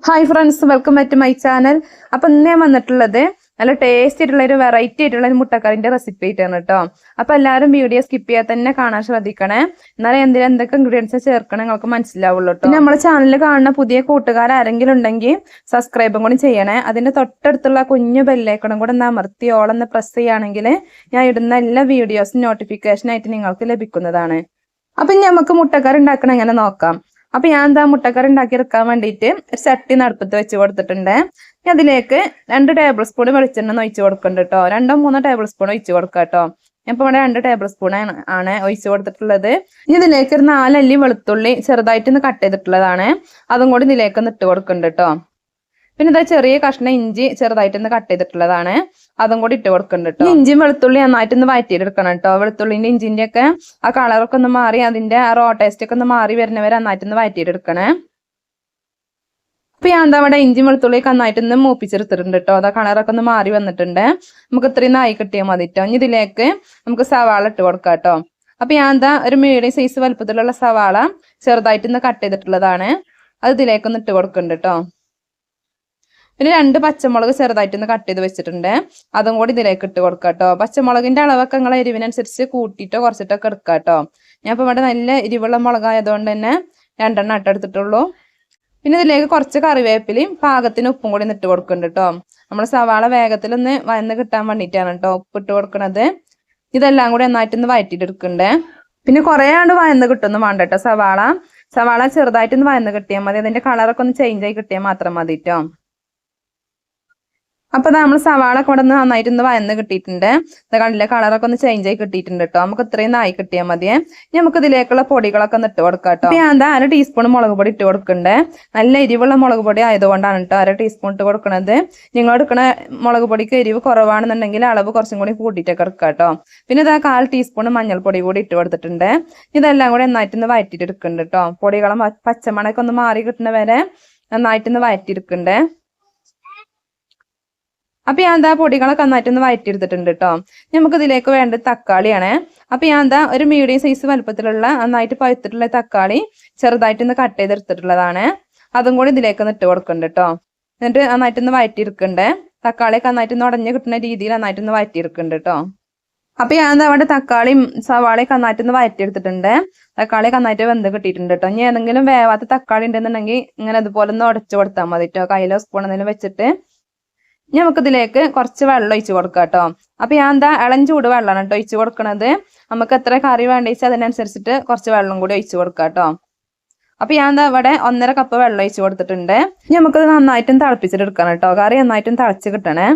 Hi friends, welcome back to my channel. അപ്പം ഇന്ന് ഞാൻ വന്നിട്ടുള്ളത് നല്ല ടേസ്റ്റ് ആയിട്ടുള്ള ഒരു വെറൈറ്റി ആയിട്ടുള്ള ഒരു മുട്ടക്കറിന്റെ റെസിപ്പി ആയിട്ടാണ് കേട്ടോ. അപ്പൊ എല്ലാവരും വീഡിയോ സ്കിപ്പ് ചെയ്യാതെ തന്നെ കാണാൻ ശ്രദ്ധിക്കണേ. എന്നാലും എന്തൊക്കെ ഇൻഗ്രീഡിയൻസ് ചേർക്കണം നിങ്ങൾക്ക് മനസ്സിലാവുള്ളൂ കേട്ടോ. പിന്നെ നമ്മുടെ ചാനലിൽ കാണുന്ന പുതിയ കൂട്ടുകാർ ആരെങ്കിലും ഉണ്ടെങ്കിൽ സബ്സ്ക്രൈബും കൂടി ചെയ്യണേ. അതിന്റെ തൊട്ടടുത്തുള്ള കുഞ്ഞു ബെല്ലൈക്കണും കൂടെ ഒന്ന് അമർത്തി ഓളൊന്ന് പ്രസ് ചെയ്യുകയാണെങ്കിൽ ഞാൻ ഇടുന്ന എല്ലാ വീഡിയോസും നോട്ടിഫിക്കേഷൻ ആയിട്ട് നിങ്ങൾക്ക് ലഭിക്കുന്നതാണ്. അപ്പൊ ഇനി നമുക്ക് മുട്ടക്കറി ഉണ്ടാക്കണം എങ്ങനെ നോക്കാം. അപ്പൊ ഞാൻ എന്താ മുട്ടക്കറി ഉണ്ടാക്കിയെടുക്കാൻ വേണ്ടിയിട്ട് ഒരു ചട്ടി നടുപ്പത്ത് വെച്ച് കൊടുത്തിട്ടുണ്ട്. അതിലേക്ക് 2 ടേബിൾ സ്പൂൺ വെളിച്ചെണ്ണ ഒഴിച്ച് കൊടുക്കുന്നുണ്ട് കേട്ടോ. 2-3 ടേബിൾ സ്പൂൺ ഒഴിച്ച് കൊടുക്കുക കേട്ടോ. ഞാൻ ഇപ്പോൾ ഇവിടെ 2 ടേബിൾ സ്പൂൺ ആണ് ഒഴിച്ച് കൊടുത്തിട്ടുള്ളത്. ഇതിലേക്ക് ഒരു 4 അല്ലി വെളുത്തുള്ളി ചെറുതായിട്ടൊന്ന് കട്ട് ചെയ്തിട്ടുള്ളതാണ്, അതും കൂടി ഇതിലേക്ക് ഒന്ന് ഇട്ട് കൊടുക്കുന്നുണ്ട് കേട്ടോ. പിന്നെ ഇതാ ചെറിയ കഷ്ണം ഇഞ്ചി ചെറുതായിട്ടൊന്ന് കട്ട് ചെയ്തിട്ടുള്ളതാണ്, അതും കൂടി ഇട്ട് കൊടുക്കുന്നുണ്ട് കേട്ടോ. ഇഞ്ചിയും വെളുത്തുള്ളി നന്നായിട്ടൊന്ന് വഴറ്റിയെടുക്കണം കേട്ടോ. വെളുത്തുള്ളിന്റെ ഇഞ്ചിന്റെ ഒക്കെ ആ കളറൊക്കെ ഒന്ന് മാറി അതിന്റെ ആ റോ ടേസ്റ്റ് ഒക്കെ ഒന്ന് മാറി വരുന്നവരെ നന്നായിട്ടൊന്ന് വഴറ്റിയെടുക്കണേ. അപ്പൊ ഞാൻ എന്താ അവിടെ ഇഞ്ചി വെളുത്തുള്ളി നന്നായിട്ടൊന്ന് മൂപ്പിച്ചെടുത്തിട്ടുണ്ട് കേട്ടോ. അതാ കളറൊക്കെ ഒന്ന് മാറി വന്നിട്ടുണ്ട്. നമുക്ക് ഇത്രയും നായി കിട്ടിയാൽ മതി കേട്ടോ. ഇനി ഇതിലേക്ക് നമുക്ക് സവാള ഇട്ട് കൊടുക്കാം കേട്ടോ. അപ്പൊ ഞാൻ എന്താ ഒരു മീഡിയം സൈസ് വലുപ്പത്തിലുള്ള സവാള ചെറുതായിട്ടൊന്ന് കട്ട് ചെയ്തിട്ടുള്ളതാണ്, അത് ഇതിലേക്കൊന്ന് ഇട്ട് കൊടുക്കുന്നുണ്ട് കേട്ടോ. പിന്നെ 2 പച്ചമുളക് ചെറുതായിട്ടൊന്ന് കട്ട് ചെയ്ത് വെച്ചിട്ടുണ്ട്, അതും കൂടി ഇതിലേക്ക് ഇട്ട് കൊടുക്കാം കേട്ടോ. പച്ചമുളകിന്റെ അളവൊക്കെ നിങ്ങളെ എരിവിനനുസരിച്ച് കൂട്ടിയിട്ടോ കുറച്ചിട്ടൊക്കെ എടുക്കാം കേട്ടോ. ഞാൻ ഇപ്പൊ ഇവിടെ നല്ല എരിവുള്ള മുളകായതുകൊണ്ട് തന്നെ 2 എണ്ണം ഇട്ടെടുത്തിട്ടുള്ളൂ. പിന്നെ ഇതിലേക്ക് കുറച്ച് കറിവേപ്പിലയും പാകത്തിന് ഉപ്പും കൂടി ഇട്ട് കൊടുക്കുന്നുണ്ട് കേട്ടോ. നമ്മൾ സവാള വേഗത്തിലൊന്ന് വഴന്ന് കിട്ടാൻ വേണ്ടിയിട്ടാണ് കേട്ടോ ഉപ്പ് ഇട്ട് കൊടുക്കണത്. ഇതെല്ലാം കൂടി നന്നായിട്ടൊന്ന് വഴറ്റിയിട്ടെടുക്കണ്ടേ. പിന്നെ കുറേ ആണ്ട് വഴന്ന് കിട്ടുന്നു വേണ്ട കേട്ടോ. സവാള ചെറുതായിട്ടൊന്ന് വഴന്ന് കിട്ടിയാൽ മതി. അതിന്റെ കളറൊക്കെ ഒന്ന് ചേഞ്ച് ആയി കിട്ടിയാൽ മാത്രം മതി കേട്ടോ. അപ്പൊ നമ്മൾ സവാള കൂടെ ഒന്ന് നന്നായിട്ടൊന്ന് വഴന്ന് കിട്ടിയിട്ടുണ്ട്. കണ്ടില്ലേ, കളറൊക്കെ ഒന്ന് ചേഞ്ച് ആയി കിട്ടിയിട്ടുണ്ട് കേട്ടോ. നമുക്ക് ഇത്രയും നായി കിട്ടിയാൽ മതിയെ. നമുക്ക് ഇതിലേക്കുള്ള പൊടികളൊക്കെ ഒന്ന് ഇട്ട് കൊടുക്കാം കേട്ടോ. ഞാൻ എന്താ 1 ടീസ്പൂൺ മുളക് പൊടി ഇട്ട് കൊടുക്കണ്ടേ. നല്ല എരിവുള്ള മുളക് പൊടി ആയതുകൊണ്ടാണ് കേട്ടോ 1 ടീസ്പൂൺ ഇട്ട് കൊടുക്കുന്നത്. നിങ്ങൾ എടുക്കുന്ന മുളക് പൊടിക്ക് എരിവ് കുറവാണെന്നുണ്ടെങ്കിൽ അളവ് കുറച്ചും കൂടി കൂട്ടിയിട്ടൊക്കെ എടുക്കാം കേട്ടോ. പിന്നെ ഇതാ 1/4 ടീസ്പൂൺ മഞ്ഞൾപ്പൊടി കൂടി ഇട്ട് കൊടുത്തിട്ടുണ്ട്. ഇതെല്ലാം കൂടി നന്നായിട്ടൊന്ന് വഴറ്റിയിട്ട് എടുക്കുന്നുണ്ട് കേട്ടോ. പൊടികളും പച്ചമണൊക്കെ ഒന്ന് മാറി കിട്ടുന്ന വരെ നന്നായിട്ടൊന്ന് വഴറ്റിയെടുക്കണ്ടേ. അപ്പൊ ഞാൻ എന്താ പൊടികളൊക്കെ നന്നായിട്ടൊന്ന് വഴറ്റിയെടുത്തിട്ടുണ്ട് കേട്ടോ. നമുക്ക് ഇതിലേക്ക് വേണ്ടത് തക്കാളിയാണ്. അപ്പൊ ഞാൻ എന്താ ഒരു മീഡിയം സൈസ് വലുപ്പത്തിലുള്ള നന്നായിട്ട് പഴുത്തിട്ടുള്ള തക്കാളി ചെറുതായിട്ടൊന്ന് കട്ട് ചെയ്തെടുത്തിട്ടുള്ളതാണ്, അതും കൂടി ഇതിലേക്ക് ഒന്ന് ഇട്ട് കൊടുക്കുന്നുണ്ട് കേട്ടോ. എന്നിട്ട് നന്നായിട്ടൊന്ന് വഴറ്റിയെടുക്കണ്ടേ. തക്കാളിയൊക്കെ നന്നായിട്ടൊന്ന് ഉടഞ്ഞ് കിട്ടുന്ന രീതിയിൽ നന്നായിട്ടൊന്ന് വഴറ്റിയെടുക്കുന്നുണ്ട് കേട്ടോ. അപ്പൊ ഞാൻ എന്താ അവിടെ തക്കാളിയും സവാളയൊക്കെ നന്നായിട്ടൊന്ന് വഴറ്റിയെടുത്തിട്ടുണ്ട്. തക്കാളി നന്നായിട്ട് വെന്ത് കിട്ടിയിട്ടുണ്ട് കേട്ടോ. ഇനി ഏതെങ്കിലും വേവാത്ത തക്കാളി ഉണ്ടെന്നുണ്ടെങ്കിൽ ഇങ്ങനെ അതുപോലെ ഒന്ന് ഉടച്ചു കൊടുത്താൽ മതി കേട്ടോ. കയ്യിലോ സ്പൂൺ എന്തെങ്കിലും വെച്ചിട്ട് നമുക്ക് ഇതിലേക്ക് കുറച്ച് വെള്ളം ഒഴിച്ച് കൊടുക്കാം കേട്ടോ. അപ്പൊ ഞാൻ എന്താ ഇളം ചൂട് വെള്ളമാണ് കേട്ടോ ഒഴിച്ച് കൊടുക്കണത്. നമുക്ക് എത്ര കറി വേണ്ടിച്ച് അതിനനുസരിച്ചിട്ട് കുറച്ച് വെള്ളം കൂടി ഒഴിച്ച് കൊടുക്കാം കേട്ടോ. അപ്പൊ ഞാൻ എന്താ ഇവിടെ 1.5 കപ്പ് വെള്ളം ഒഴിച്ച് കൊടുത്തിട്ടുണ്ട്. നമുക്കത് നന്നായിട്ടും തിളപ്പിച്ചിട്ട് എടുക്കണം കേട്ടോ. കറി നന്നായിട്ടും തിളച്ച് കിട്ടണേ.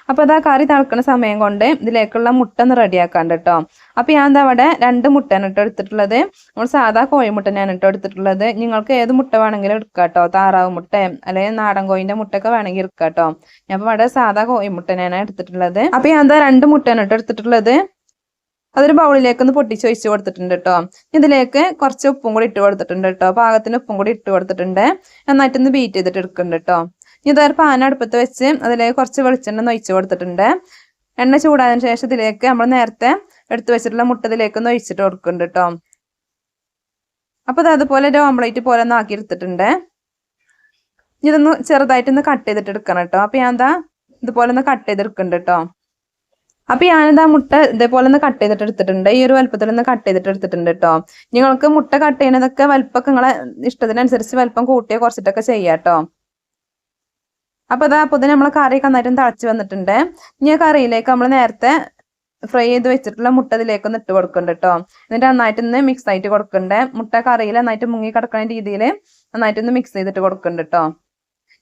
അപ്പൊ അതാ കറി തിളക്കുന്ന സമയം കൊണ്ട് ഇതിലേക്കുള്ള മുട്ട ഒന്ന് റെഡിയാക്കാണ്ട് കേട്ടോ. അപ്പൊ ഞാൻ എന്താ അവിടെ 2 മുട്ടയാണ് ഇട്ടോ എടുത്തിട്ടുള്ളത്. നമ്മൾ സാധാ കോഴിമുട്ടനെയാണ് ഇട്ടോ എടുത്തിട്ടുള്ളത്. നിങ്ങൾക്ക് ഏത് മുട്ട വേണമെങ്കിലും എടുക്കാം കേട്ടോ. താറാവ് മുട്ട അല്ലെങ്കിൽ നാടൻ കോഴിന്റെ മുട്ടയൊക്കെ വേണമെങ്കിൽ എടുക്കാം കേട്ടോ. ഞാൻ ഇപ്പൊ ഇവിടെ സാധാ കോഴിമുട്ടനെയാണ് എടുത്തിട്ടുള്ളത്. അപ്പൊ ഞാൻ എന്താ 2 മുട്ടയാണ് ഇട്ടോ എടുത്തിട്ടുള്ളത്. അതൊരു ബൗളിലേക്ക് ഒന്ന് പൊട്ടിച്ച് ഒഴിച്ച് കൊടുത്തിട്ടുണ്ട് കേട്ടോ. ഇതിലേക്ക് കുറച്ച് ഉപ്പും കൂടി ഇട്ട് കൊടുത്തിട്ടുണ്ട് കേട്ടോ. പാകത്തിന് ഉപ്പും കൂടി ഇട്ട് കൊടുത്തിട്ടുണ്ട്. നന്നായിട്ടൊന്ന് ബീറ്റ് ചെയ്തിട്ട് എടുക്കുന്നുണ്ട് കേട്ടോ. ഇതൊരു പാൻ അടുപ്പത്ത് വെച്ച് അതിലേക്ക് കുറച്ച് വെളിച്ചെണ്ണ ഒഴിച്ച് കൊടുത്തിട്ടുണ്ട്. എണ്ണ ചൂടായതിനു ശേഷം ഇതിലേക്ക് നമ്മൾ നേരത്തെ എടുത്തു വെച്ചിട്ടുള്ള മുട്ട ഇതിലേക്ക് ഒന്ന് ഒഴിച്ചിട്ട് കൊടുക്കുന്നുണ്ട് കേട്ടോ. അപ്പൊ ഇത് അതുപോലെ ഒരു ഓംപ്ലേറ്റ് പോലെ ഒന്ന് ആക്കി എടുത്തിട്ടുണ്ട്. ഇതൊന്ന് ചെറുതായിട്ടൊന്ന് കട്ട് ചെയ്തിട്ട് എടുക്കണം കേട്ടോ. അപ്പൊ ഞാൻ എന്താ ഇതുപോലെ ഒന്ന് കട്ട് ചെയ്തെടുക്കുന്നുണ്ട് കേട്ടോ. അപ്പൊ ഞാനിതാ മുട്ട ഇതേപോലെ ഒന്ന് കട്ട് ചെയ്തിട്ട് എടുത്തിട്ടുണ്ട്. ഈ ഒരു വലുപ്പത്തിൽ ഒന്ന് കട്ട് ചെയ്തിട്ട് എടുത്തിട്ടുണ്ട് കേട്ടോ. നിങ്ങൾക്ക് മുട്ട കട്ട് ചെയ്യുന്നതൊക്കെ വലുപ്പൊക്കെ നിങ്ങളെ ഇഷ്ടത്തിനനുസരിച്ച് വലുപ്പം കൂട്ടിയോ കുറച്ചിട്ടൊക്കെ ചെയ്യാം കേട്ടോ. അപ്പൊ ഇതാ അപ്പൊ നമ്മളെ കറി നന്നായിട്ടും തിളച്ച് വന്നിട്ടുണ്ട്. ഇനി കറിയിലേക്ക് നമ്മൾ നേരത്തെ ഫ്രൈ ചെയ്ത് വെച്ചിട്ടുള്ള മുട്ട ഇതിലേക്ക് ഒന്ന് ഇട്ട് കൊടുക്കുന്നുണ്ട് കേട്ടോ. എന്നിട്ട് നന്നായിട്ടൊന്ന് മിക്സ് ആയിട്ട് കൊടുക്കണ്ടേ. മുട്ട കറിയിൽ നന്നായിട്ട് മുങ്ങി കിടക്കുന്ന രീതിയിൽ നന്നായിട്ടൊന്ന് മിക്സ് ചെയ്തിട്ട് കൊടുക്കുന്നുണ്ട് കേട്ടോ.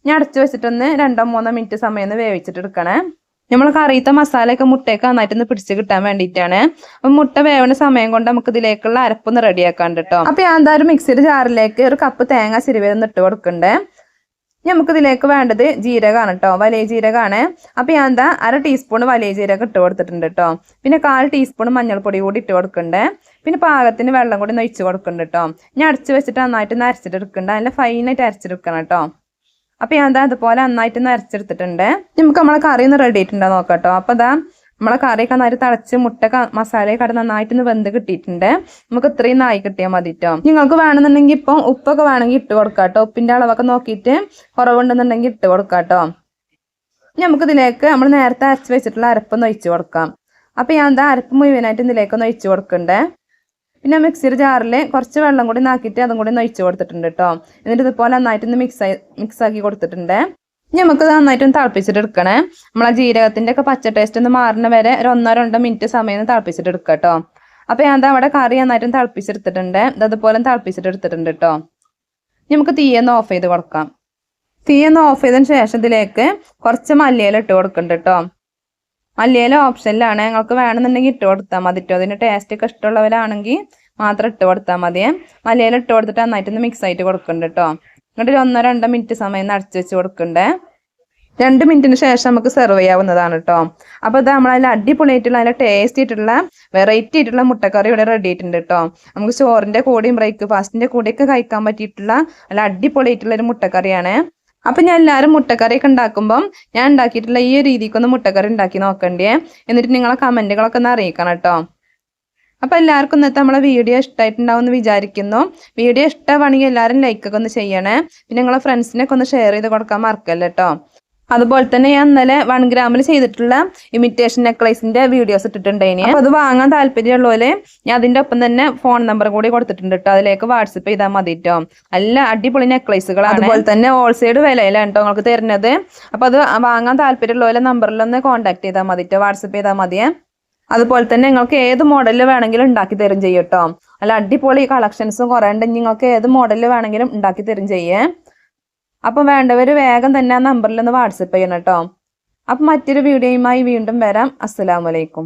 ഞാൻ അടച്ചു വെച്ചിട്ടൊന്ന് 2-3 മിനിറ്റ് സമയം ഒന്ന് വേവിച്ചിട്ട് എടുക്കണേ. നമ്മൾ കറിയത്തെ മസാലയൊക്കെ മുട്ടയൊക്കെ നന്നായിട്ടൊന്ന് പിടിച്ച് കിട്ടാൻ വേണ്ടിയിട്ടാണ്. അപ്പൊ മുട്ട വേവണ സമയം കൊണ്ട് നമുക്ക് ഇതിലേക്കുള്ള അരപ്പൊന്ന് റെഡിയാക്കാണ്ട് കേട്ടോ. അപ്പൊ ഞാൻ എന്തായാലും മിക്സിയുടെ ജാറിലേക്ക് 1 കപ്പ് തേങ്ങ ചിരവിയൊന്ന് ഇട്ട് കൊടുക്കണ്ടേ. നമുക്ക് ഇതിലേക്ക് വേണ്ടത് ജീരകമാണ് കേട്ടോ, വലിയ ജീരകമാണ്. അപ്പൊ ഞാൻ എന്താ 1/2 ടീസ്പൂൺ വലിയ ജീരകം ഇട്ട് കൊടുത്തിട്ടുണ്ട് കേട്ടോ. പിന്നെ 1/4 ടീസ്പൂൺ മഞ്ഞൾപ്പൊടി കൂടി ഇട്ട് കൊടുക്കണ്ടേ. പിന്നെ പാകത്തിന് വെള്ളം കൂടി ഒഴിച്ച് കൊടുക്കുന്നുണ്ട് കേട്ടോ. ഞാൻ അടച്ചു വെച്ചിട്ട് നന്നായിട്ട് അരച്ചിട്ട് എടുക്കണ്ട, നല്ല ഫൈനായിട്ട് അരച്ചെടുക്കണം കേട്ടോ. അപ്പൊ ഞാൻ എന്താ അതുപോലെ നന്നായിട്ട് അരച്ചെടുത്തിട്ടുണ്ട്. നമുക്ക് നമ്മളെ കറി ഒന്ന് റെഡി ആയിട്ടുണ്ടോ നോക്കാം കേട്ടോ. അപ്പൊ ഇതാ നമ്മളെ കറിയൊക്കെ നന്നായിട്ട് തിളച്ച് മുട്ട മസാലയൊക്കെ അവിടെ നന്നായിട്ടൊന്ന് വെന്ത് കിട്ടിയിട്ടുണ്ട്. നമുക്ക് ഇത്രയും നായി കിട്ടിയാൽ മതി കേട്ടോ. നിങ്ങൾക്ക് വേണമെന്നുണ്ടെങ്കിൽ ഇപ്പം ഉപ്പൊക്കെ വേണമെങ്കിൽ ഇട്ട് കൊടുക്കാം കേട്ടോ. ഉപ്പിൻ്റെ അളവൊക്കെ നോക്കിയിട്ട് കുറവുണ്ടെന്നുണ്ടെങ്കിൽ ഇട്ട് കൊടുക്കാം കേട്ടോ. നമുക്ക് ഇതിലേക്ക് നമ്മൾ നേരത്തെ അരച്ച് വെച്ചിട്ടുള്ള അരപ്പൊന്ന് ഒഴിച്ച് കൊടുക്കാം. അപ്പോൾ ഞാൻ എന്താ അരപ്പ് മുഴുവനായിട്ട് ഇതിലേക്കൊന്ന് ഒഴിച്ച് കൊടുക്കണ്ടേ. പിന്നെ മിക്സിയുടെ ജാറിൽ കുറച്ച് വെള്ളം കൂടി നാക്കിയിട്ട് അതും കൂടി ഒന്ന് ഒഴിച്ച് കൊടുത്തിട്ടുണ്ട് കേട്ടോ. എന്നിട്ട് ഇതുപോലെ നന്നായിട്ടൊന്ന് മിക്സാക്കി കൊടുത്തിട്ടുണ്ട്. നമുക്ക് നന്നായിട്ടൊന്ന് തിളപ്പിച്ചിട്ട് എടുക്കണേ. നമ്മളെ ജീരകത്തിൻ്റെ ഒക്കെ പച്ച ടേസ്റ്റ് ഒന്ന് മാറുന്ന വരെ ഒരു 1-2 മിനിറ്റ് സമയം തിളപ്പിച്ചിട്ട് എടുക്കുക കേട്ടോ. അപ്പോൾ ഞാൻ എന്താ അവിടെ കറി നന്നായിട്ടും തിളപ്പിച്ചെടുത്തിട്ടുണ്ട്. അതുപോലെ തിളപ്പിച്ചിട്ട് എടുത്തിട്ടുണ്ട് കേട്ടോ. നമുക്ക് തീയൊന്ന് ഓഫ് ചെയ്ത് കൊടുക്കാം. തീയൊന്ന് ഓഫ് ചെയ്തതിന് ശേഷം ഇതിലേക്ക് കുറച്ച് മല്ലിയില ഇട്ട് കൊടുക്കുന്നുണ്ട് കേട്ടോ. മല്ലിയില ഓപ്ഷനിലാണ്, നിങ്ങൾക്ക് വേണമെന്നുണ്ടെങ്കിൽ ഇട്ട് കൊടുത്താൽ മതി കേട്ടോ. അതിൻ്റെ ടേസ്റ്റ് ഒക്കെ ഇഷ്ടമുള്ളവരാണെങ്കിൽ മാത്രം ഇട്ട് കൊടുത്താൽ മതിയേ. മല്ലിയില ഇട്ട് കൊടുത്തിട്ട് നന്നായിട്ടൊന്ന് മിക്സ് ആയിട്ട് കൊടുക്കുന്നുണ്ട് കേട്ടോ. എന്നിട്ട് 1-2 മിനിറ്റ് സമയം അടച്ച് വെച്ച് കൊടുക്കണ്ടേ. 2 മിനിറ്റിന് ശേഷം നമുക്ക് സെർവ് ചെയ്യാവുന്നതാണ് കേട്ടോ. അപ്പോൾ ഇത് നമ്മളതിൽ അടിപൊളിയായിട്ടുള്ള അതിൽ ടേസ്റ്റ് ആയിട്ടുള്ള വെറൈറ്റി ആയിട്ടുള്ള മുട്ടക്കറി ഇവിടെ റെഡി ആയിട്ടുണ്ട് കേട്ടോ. നമുക്ക് ചോറിൻ്റെ കൂടെയും ബ്രേക്ക്ഫാസ്റ്റിൻ്റെ കൂടെയൊക്കെ കഴിക്കാൻ പറ്റിയിട്ടുള്ള നല്ല അടിപൊളിയായിട്ടുള്ള ഒരു മുട്ടക്കറിയാണ്. അപ്പം ഞാൻ എല്ലാവരും മുട്ടക്കറിയൊക്കെ ഉണ്ടാക്കുമ്പം ഞാൻ ഉണ്ടാക്കിയിട്ടുള്ള ഈ ഒരു രീതിക്കൊന്ന് മുട്ടക്കറി ഉണ്ടാക്കി നോക്കണ്ടേ. എന്നിട്ട് നിങ്ങളെ കമൻറ്റുകളൊക്കെ ഒന്ന് അറിയിക്കണം കേട്ടോ. അപ്പോൾ എല്ലാവർക്കും ഇന്നത്തെ നമ്മളെ വീഡിയോ ഇഷ്ടമായിട്ടുണ്ടാവും എന്ന് വിചാരിക്കുന്നു. വീഡിയോ ഇഷ്ടമാണെങ്കിൽ എല്ലാവരും ലൈക്കൊക്കെ ഒന്ന് ചെയ്യണേ. പിന്നെ നിങ്ങളെ ഫ്രണ്ട്സിനൊക്കെ ഒന്ന് ഷെയർ ചെയ്ത് കൊടുക്കാൻ മറക്കല്ലേ കേട്ടോ. അതുപോലെ തന്നെ ഞാൻ ഇന്നലെ 1 ഗ്രാമിൽ ചെയ്തിട്ടുള്ള ഇമിറ്റേഷൻ നെക്ലേസിന്റെ വീഡിയോസ് ഇട്ടിട്ടുണ്ടായിനി. അപ്പോൾ അത് വാങ്ങാൻ താല്പര്യമുള്ളവര് ഞാൻ അതിന്റെ ഒപ്പം തന്നെ ഫോൺ നമ്പർ കൂടി കൊടുത്തിട്ടുണ്ട് കേട്ടോ. അതിലേക്ക് വാട്സപ്പ് ചെയ്താൽ മതി കേട്ടോ. നല്ല അടിപൊളി നെക്ലേസുകളാണ്. അതുപോലെ തന്നെ ഹോൾസെയിൽ വിലയിലാണ് കേട്ടോ നിങ്ങൾക്ക് തരുന്നത്. അപ്പോൾ അത് വാങ്ങാൻ താല്പര്യമുള്ളവരെ നമ്പറിലൊന്ന് കോൺടാക്ട് ചെയ്താൽ മതി കേട്ടോ. വാട്സപ്പ് ചെയ്താൽ മതിയേ. അതുപോലെ തന്നെ നിങ്ങൾക്ക് ഏത് മോഡലിൽ വേണമെങ്കിലും ഉണ്ടാക്കി തരും ചെയ്യും കേട്ടോ. നല്ല അടിപൊളി കളക്ഷൻസും കുറേ ഉണ്ട്. നിങ്ങൾക്ക് ഏത് മോഡലിൽ വേണമെങ്കിലും ഉണ്ടാക്കി തരും ചെയ്യേ. അപ്പം വേണ്ടവർ വേഗം തന്നെ ആ നമ്പറിൽ ഒന്ന് വാട്സപ്പ് ചെയ്യണം കേട്ടോ. അപ്പം മറ്റൊരു വീഡിയോയുമായി വീണ്ടും വരാം. അസ്സലാമു അലൈക്കും.